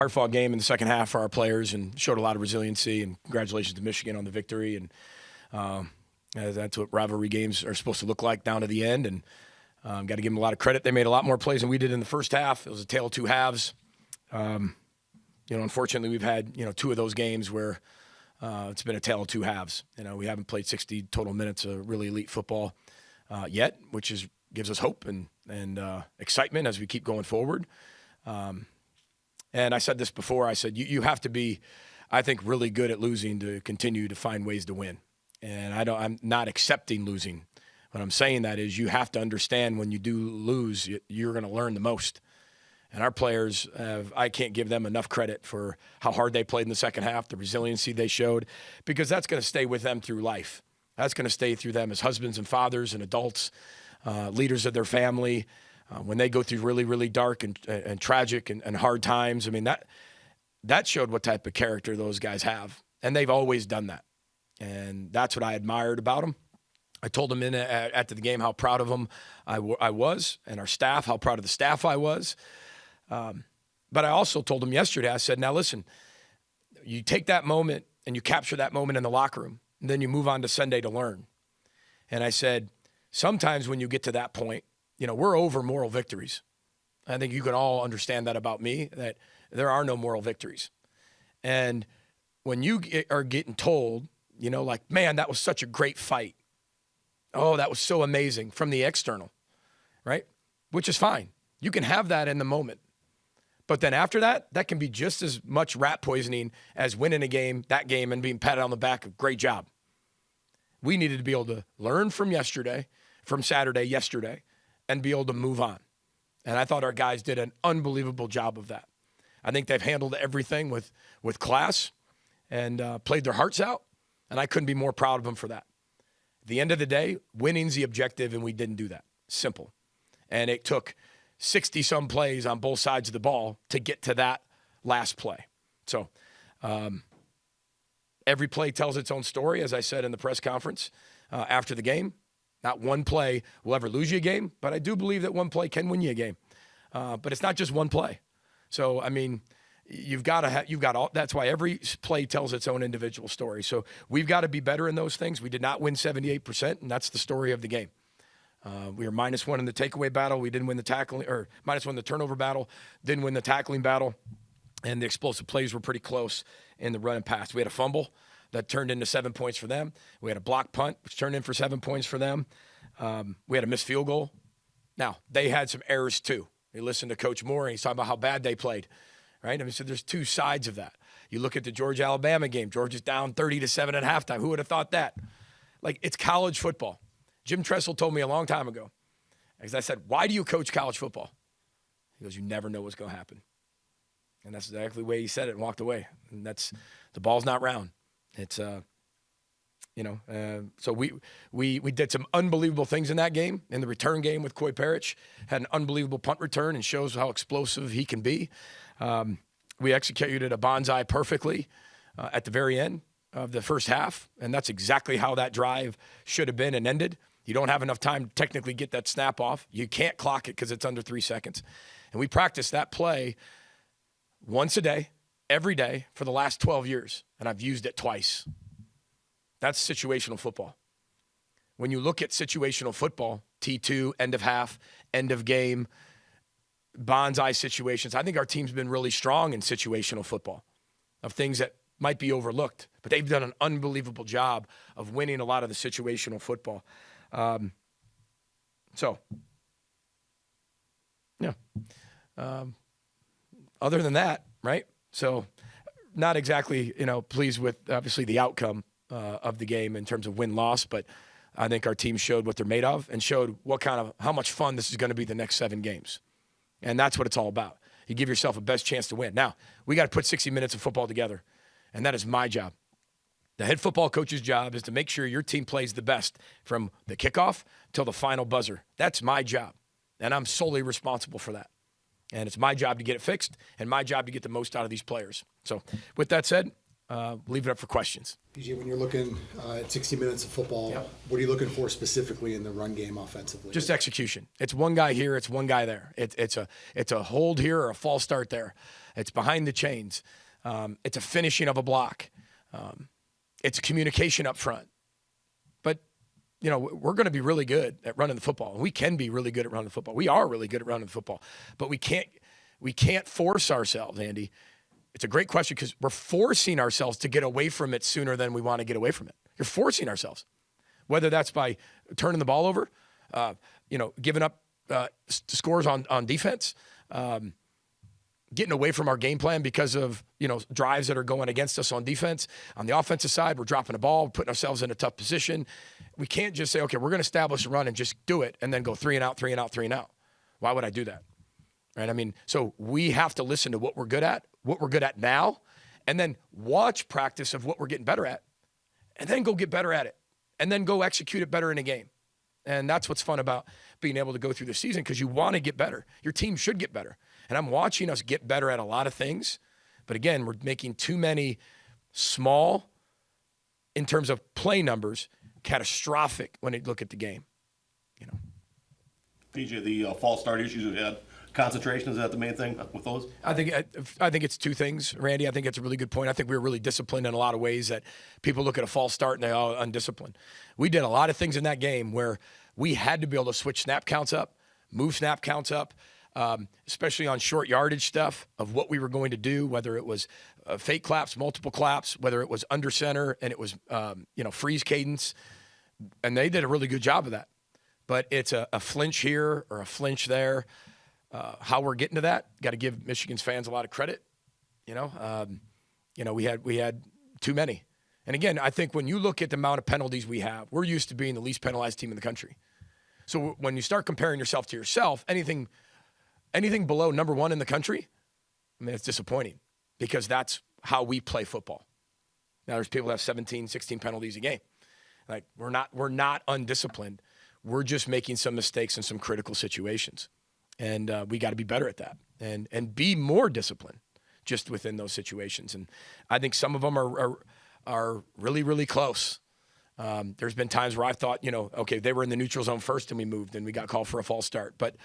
hard-fought game in the second half for our players and showed a lot of resiliency. And congratulations to Michigan on the victory. And that's what rivalry games are supposed to look like down to the end. And got to give them a lot of credit. They made a lot more plays than we did in the first half. It was a tale of two halves. Unfortunately, we've had, two of those games where it's been a tale of two halves. We haven't played 60 total minutes of really elite football yet, which gives us hope and excitement as we keep going forward. And I said this before. I said, you have to be, I think, really good at losing to continue to find ways to win. And I'm not accepting losing. What I'm saying that is you have to understand when you do lose, you're going to learn the most. And our players, I can't give them enough credit for how hard they played in the second half, the resiliency they showed, because that's going to stay with them through life. That's going to stay through them as husbands and fathers and adults, leaders of their family, when they go through really, really dark and tragic and hard times. I mean, that showed what type of character those guys have. And they've always done that. And that's what I admired about them. I told them after the game how proud of them I was, and our staff, how proud of the staff I was. But I also told them yesterday, I said, now listen, you take that moment and you capture that moment in the locker room, and then you move on to Sunday to learn. And I said, sometimes when you get to that point, we're over moral victories. I think you can all understand that about me, that there are no moral victories. And when you are getting told, like, man, that was such a great fight. Oh, that was so amazing from the external, right? Which is fine. You can have that in the moment. But then after that can be just as much rat poisoning as winning that game, and being patted on the back of great job. We needed to be able to learn from Saturday, yesterday, and be able to move on. And I thought our guys did an unbelievable job of that. I think they've handled everything with class and played their hearts out, and I couldn't be more proud of them for that. At the end of the day, winning's the objective, and we didn't do that. Simple. And it took 60-some plays on both sides of the ball to get to that last play. So every play tells its own story, as I said in the press conference after the game. Not one play will ever lose you a game, but I do believe that one play can win you a game. But it's not just one play. So, I mean, that's why every play tells its own individual story. So we've got to be better in those things. We did not win 78%, and that's the story of the game. We were -1 in the takeaway battle. We didn't win the tackling, or -1 in the turnover battle. Didn't win the tackling battle. And the explosive plays were pretty close in the run and pass. We had a fumble that turned into 7 points for them. We had a block punt, which turned in for 7 points for them. We had a missed field goal. Now, they had some errors too. You listen to Coach Moore, and he's talking about how bad they played, right? I mean, so there's two sides of that. You look at the Georgia-Alabama game. Georgia's down 30-7 at halftime. Who would have thought that? Like, it's college football. Jim Tressel told me a long time ago, as I said, why do you coach college football? He goes, you never know what's going to happen. And that's exactly the way he said it and walked away. And the ball's not round. It's, so we did some unbelievable things in that game. In the return game with Coy Parrish, had an unbelievable punt return and shows how explosive he can be. We executed a bonsai perfectly at the very end of the first half, and that's exactly how that drive should have been and ended. You don't have enough time to technically get that snap off. You can't clock it because it's under 3 seconds. And we practiced that play once a day, every day for the last 12 years, and I've used it twice. That's situational football. When you look at situational football, T2, end of half, end of game, bonsai situations, I think our team's been really strong in situational football, of things that might be overlooked. But they've done an unbelievable job of winning a lot of the situational football. Other than that, right? So not exactly, pleased with, obviously, the outcome of the game in terms of win-loss, but I think our team showed what they're made of and showed how much fun this is going to be the next 7 games. And that's what it's all about. You give yourself a best chance to win. Now, we got to put 60 minutes of football together, and that is my job. The head football coach's job is to make sure your team plays the best from the kickoff till the final buzzer. That's my job, and I'm solely responsible for that. And it's my job to get it fixed and my job to get the most out of these players. So with that said, leave it up for questions. PJ, when you're looking at 60 minutes of football, Yep. What are you looking for specifically in the run game offensively? Just execution. It's one guy here, it's one guy there. It's a hold here or a false start there. It's behind the chains. It's a finishing of a block. It's communication up front. But, we're going to be really good at running the football. We can be really good at running the football. We are really good at running the football. But we can't force ourselves, Andy. It's a great question because we're forcing ourselves to get away from it sooner than we want to get away from it. You're forcing ourselves, whether that's by turning the ball over, giving up scores on defense, getting away from our game plan because of, drives that are going against us on defense. On the offensive side, we're dropping the ball, putting ourselves in a tough position. We can't just say, okay, we're going to establish a run and just do it and then go 3 and out, 3 and out, 3 and out. Why would I do that? Right? So we have to listen to what we're good at now, and then watch practice of what we're getting better at, and then go get better at it, and then go execute it better in a game. And that's what's fun about being able to go through the season, because you want to get better. Your team should get better. And I'm watching us get better at a lot of things. But again, we're making too many small, in terms of play numbers, catastrophic when you look at the game. PJ, the false start issues we had, concentration, is that the main thing with those? I think it's two things, Randy. I think it's a really good point. I think we were really disciplined in a lot of ways that people look at a false start and they're all undisciplined. We did a lot of things in that game where we had to be able to switch snap counts up, move snap counts up, especially on short yardage stuff of what we were going to do, whether it was fake claps, multiple claps, whether it was under center and it was, freeze cadence. And they did a really good job of that. But it's a flinch here or a flinch there. How we're getting to that, got to give Michigan's fans a lot of credit. We had too many. And again, I think when you look at the amount of penalties we have, we're used to being the least penalized team in the country. So when you start comparing yourself to yourself, anything below number one in the country, it's disappointing, because that's how we play football. Now there's people that have 17, 16 penalties a game. Like we're not undisciplined. We're just making some mistakes in some critical situations. And we got to be better at that and be more disciplined just within those situations. And I think some of them are really, really close. There's been times where I thought, okay, they were in the neutral zone first and we moved and we got called for a false start. But,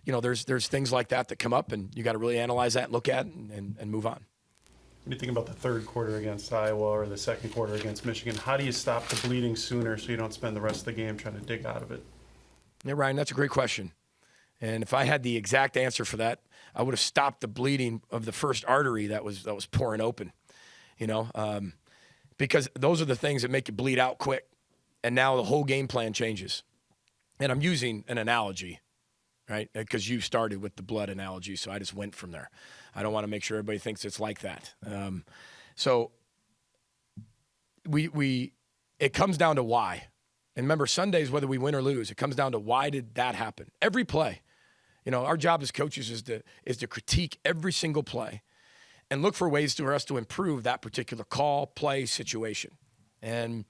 there's things like that come up, and you got to really analyze that, look at it, and move on. When you think about the third quarter against Iowa or the second quarter against Michigan, how do you stop the bleeding sooner so you don't spend the rest of the game trying to dig out of it? Yeah, Ryan, that's a great question. And if I had the exact answer for that, I would have stopped the bleeding of the first artery that was pouring open, because those are the things that make you bleed out quick. And now the whole game plan changes. And I'm using an analogy, right? Because you started with the blood analogy, so I just went from there. I don't want to make sure everybody thinks it's like that. So it comes down to why. And remember, Sundays, whether we win or lose, it comes down to why did that happen? Every play. Our job as coaches is to critique every single play and look for ways for us to improve that particular call, play, situation. And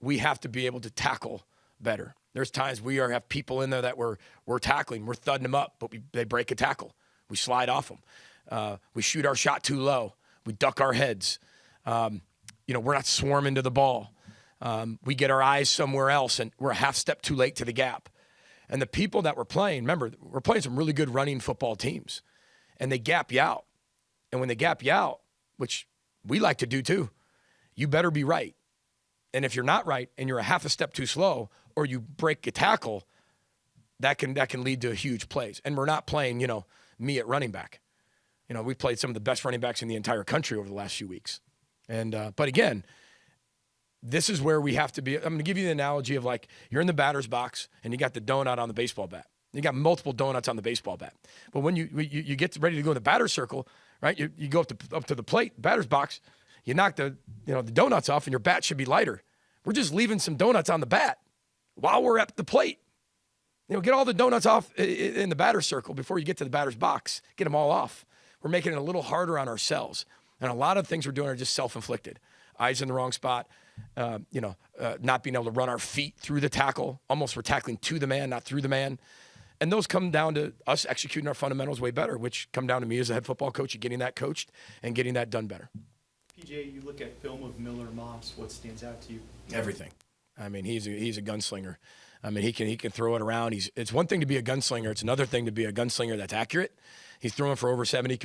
we have to be able to tackle better. There's times we have people in there that we're tackling, we're thudding them up, but they break a tackle. We slide off them. We shoot our shot too low. We duck our heads. We're not swarming to the ball. We get our eyes somewhere else, and we're a half step too late to the gap. And the people that we're playing, remember, we're playing some really good running football teams, and they gap you out. And when they gap you out, which we like to do too, you better be right. And if you're not right and you're a half a step too slow, or you break a tackle, that can lead to huge plays. And we're not playing, me at running back. We played some of the best running backs in the entire country over the last few weeks. And but again, this is where we have to be. I'm going to give you the analogy of like you're in the batter's box and you got the donut on the baseball bat. You got multiple donuts on the baseball bat. But when you get ready to go in the batter's circle, right? You go up to the plate, batter's box. You knock the donuts off, and your bat should be lighter. We're just leaving some donuts on the bat while we're at the plate. Get all the donuts off in the batter's circle before you get to the batter's box. Get them all off. We're making it a little harder on ourselves. And a lot of things we're doing are just self-inflicted. Eyes in the wrong spot, not being able to run our feet through the tackle. Almost we're tackling to the man, not through the man. And those come down to us executing our fundamentals way better, which come down to me as a head football coach, getting that coached and getting that done better. PJ, you look at film of Miller Moss. What stands out to you? Everything. He's a gunslinger. He can throw it around. It's one thing to be a gunslinger. It's another thing to be a gunslinger that's accurate. He's throwing for over 70%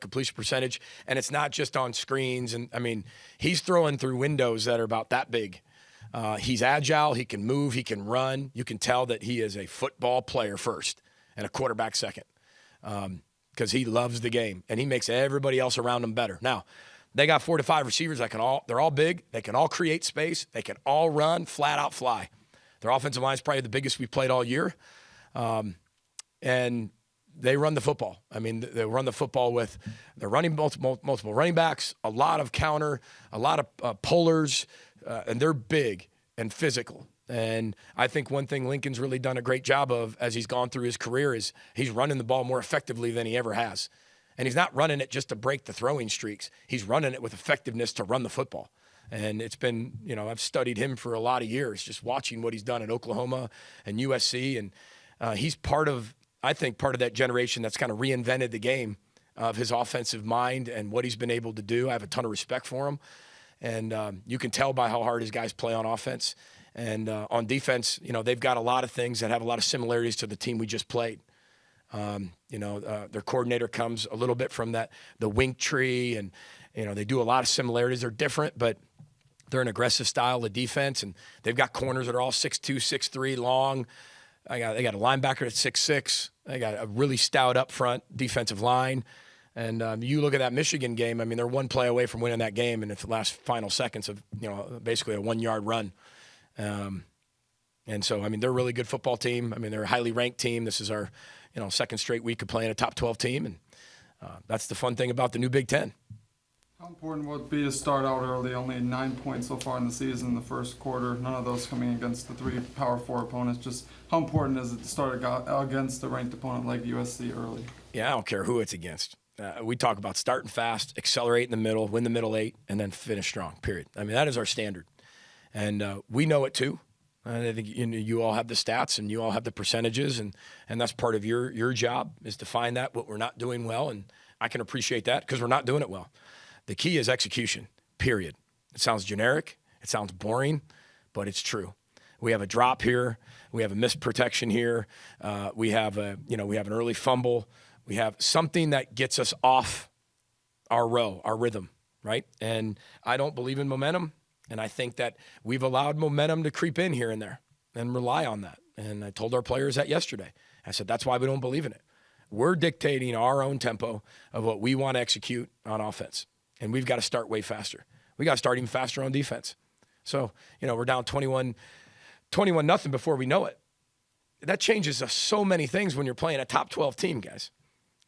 completion percentage, and it's not just on screens. And I mean, he's throwing through windows that are about that big. He's agile. He can move. He can run. You can tell that he is a football player first and a quarterback second, because he loves the game and he makes everybody else around him better. Now, they got 4 to 5 receivers that they're all big. They can all create space. They can all run, flat out fly. Their offensive line is probably the biggest we've played all year. And they run the football. I mean, they run the football with, they're running multiple running backs, a lot of counter, a lot of pullers, and they're big and physical. And I think one thing Lincoln's really done a great job of as he's gone through his career is he's running the ball more effectively than he ever has. And he's not running it just to break the throwing streaks. He's running it with effectiveness to run the football. And it's been, I've studied him for a lot of years, just watching what he's done at Oklahoma and USC. And he's part of that generation that's kind of reinvented the game of his offensive mind and what he's been able to do. I have a ton of respect for him. And you can tell by how hard his guys play on offense. And on defense, they've got a lot of things that have a lot of similarities to the team we just played. Their coordinator comes a little bit from the wink tree, and, they do a lot of similarities. They're different, but they're an aggressive style of defense, and they've got corners that are all 6'2", 6'3", long. They got a linebacker that's 6'6". They got a really stout up front defensive line. And you look at that Michigan game, I mean, they're one play away from winning that game, and it's the last final seconds of, basically a 1-yard run. And so, I mean, they're a really good football team. I mean, they're a highly ranked team. This is our, second straight week of playing a top 12 team. And that's the fun thing about the new Big Ten. How important would it be to start out early? Only 9 points so far in the season in the first quarter. None of those coming against the 3 Power 4 opponents. Just how important is it to start against a ranked opponent like USC early? Yeah, I don't care who it's against. We talk about starting fast, accelerate in the middle, win the middle 8, and then finish strong, period. I mean, that is our standard. And we know it too. I think you all have the stats and you all have the percentages, and that's part of your job is to find that what we're not doing well, and I can appreciate that because we're not doing it well. The key is execution, period. It sounds generic, it sounds boring, but it's true. We have a drop here, we have a missed protection here, we have an early fumble, we have something that gets us off our row, our rhythm, right? And I don't believe in momentum. And I think that we've allowed momentum to creep in here and there and rely on that. And I told our players that yesterday. I said, that's why we don't believe in it. We're dictating our own tempo of what we want to execute on offense. And we've got to start way faster. We got to start even faster on defense. So, we're down 21-0 before we know it. That changes so many things when you're playing a top 12 team, guys.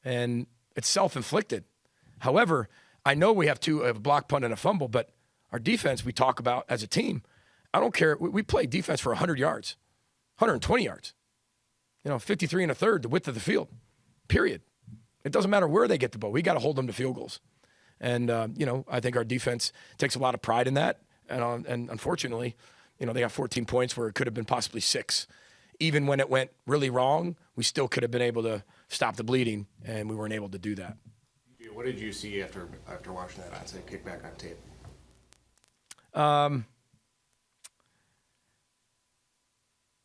And it's self-inflicted. However, I know we have a block punt and a fumble, but our defense, we talk about as a team, I don't care. We play defense for 100 yards, 120 yards, 53 and a third, the width of the field, period. It doesn't matter where they get the ball. We got to hold them to field goals. And, I think our defense takes a lot of pride in that. And unfortunately, they got 14 points where it could have been possibly 6. Even when it went really wrong, we still could have been able to stop the bleeding, and we weren't able to do that. What did you see after watching that onside kickback on tape?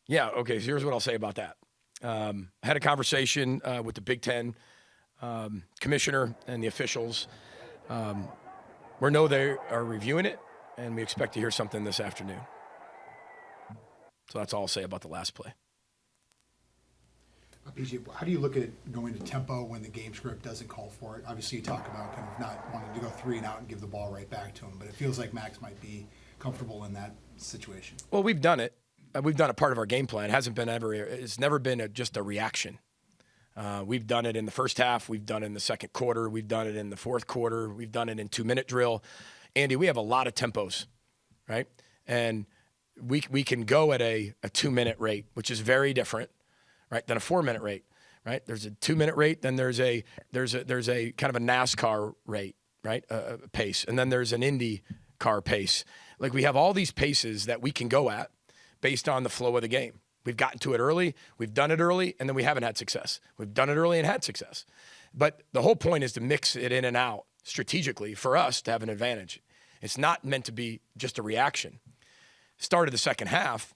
Yeah, okay, so here's what I'll say about that. I had a conversation with the Big Ten commissioner and the officials. We know they are reviewing it, and we expect to hear something this afternoon. So that's all I'll say about the last play. PJ, how do you look at going to tempo when the game script doesn't call for it? Obviously, you talk about kind of not wanting to go 3 and out and give the ball right back to him, but it feels like Max might be comfortable in that situation. Well, we've done it. We've done a part of our game plan. It's never been just a reaction. We've done it in the first half. We've done it in the second quarter. We've done it in the fourth quarter. We've done it in 2-minute drill. Andy, we have a lot of tempos, right? And we can go at a 2-minute rate, which is very different, right, than a 4-minute rate, right? There's a 2-minute rate, then there's a kind of a NASCAR rate, right, pace, and then there's an Indy car pace. Like, we have all these paces that we can go at based on the flow of the game. We've gotten to it early, we've done it early, and then we haven't had success. We've done it early and had success. But the whole point is to mix it in and out strategically for us to have an advantage. It's not meant to be just a reaction. Start of the second half,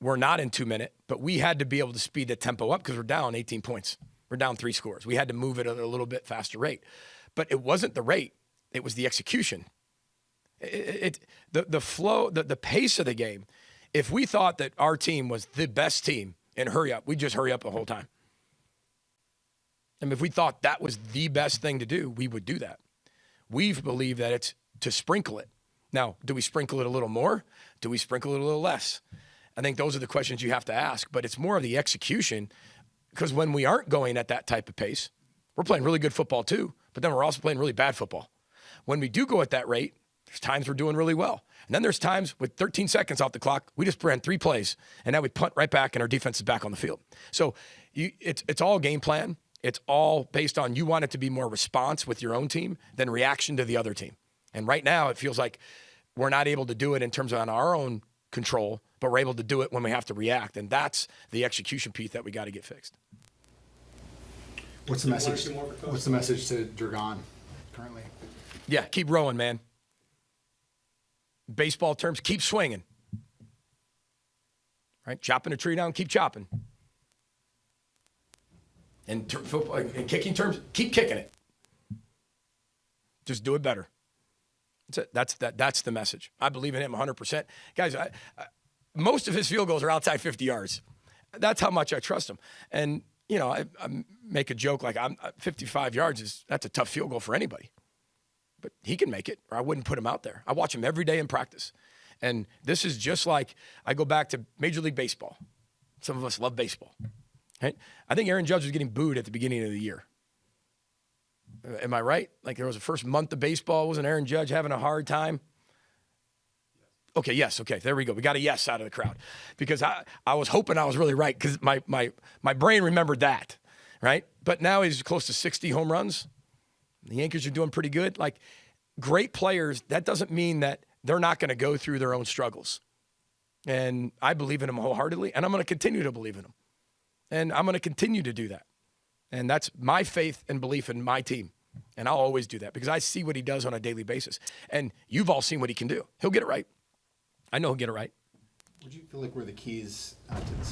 we're not in 2-minute, but we had to be able to speed the tempo up because we're down 18 points. We're down 3 scores. We had to move it at a little bit faster rate. But it wasn't the rate. It was the execution. The flow, the pace of the game. If we thought that our team was the best team in hurry up, we'd just hurry up the whole time. And if we thought that was the best thing to do, we would do that. We believe that it's to sprinkle it. Now, do we sprinkle it a little more? Do we sprinkle it a little less? I think those are the questions you have to ask, but it's more of the execution, because when we aren't going at that type of pace, we're playing really good football too, but then we're also playing really bad football. When we do go at that rate, there's times we're doing really well. And then there's times with 13 seconds off the clock, we just ran 3 plays, and now we punt right back, and our defense is back on the field. So it's all game plan. It's all based on you want it to be more response with your own team than reaction to the other team. And right now it feels like we're not able to do it in terms of on our own control, but we're able to do it when we have to react. And that's the execution piece that we got to get fixed. What's the message? What's the message to Dragon currently? Yeah, keep rowing, man. Baseball terms, keep swinging. Right? Chopping a tree down, keep chopping. And football, in kicking terms, keep kicking it. Just do it better. That's it. That's the message. I believe in him 100%. Guys, most of his field goals are outside 50 yards. That's how much I trust him. And, you know, I make a joke like 55 yards that's a tough field goal for anybody. But he can make it, or I wouldn't put him out there. I watch him every day in practice. And this is just like, I go back to Major League Baseball. Some of us love baseball. Right? I think Aaron Judge was getting booed at the beginning of the year. Am I right? Like there was a first month of baseball. Wasn't Aaron Judge having a hard time? Okay, yes. Okay, there we go. We got a yes out of the crowd. Because I was hoping I was really right because my brain remembered that, right? But now he's close to 60 home runs. The Yankees are doing pretty good. Like great players, that doesn't mean that they're not going to go through their own struggles. And I believe in them wholeheartedly, and I'm going to continue to believe in them. And I'm going to continue to do that. And that's my faith and belief in my team. And I'll always do that because I see what he does on a daily basis. And you've all seen what he can do. He'll get it right. I know he'll get it right. Would you feel like were the keys to the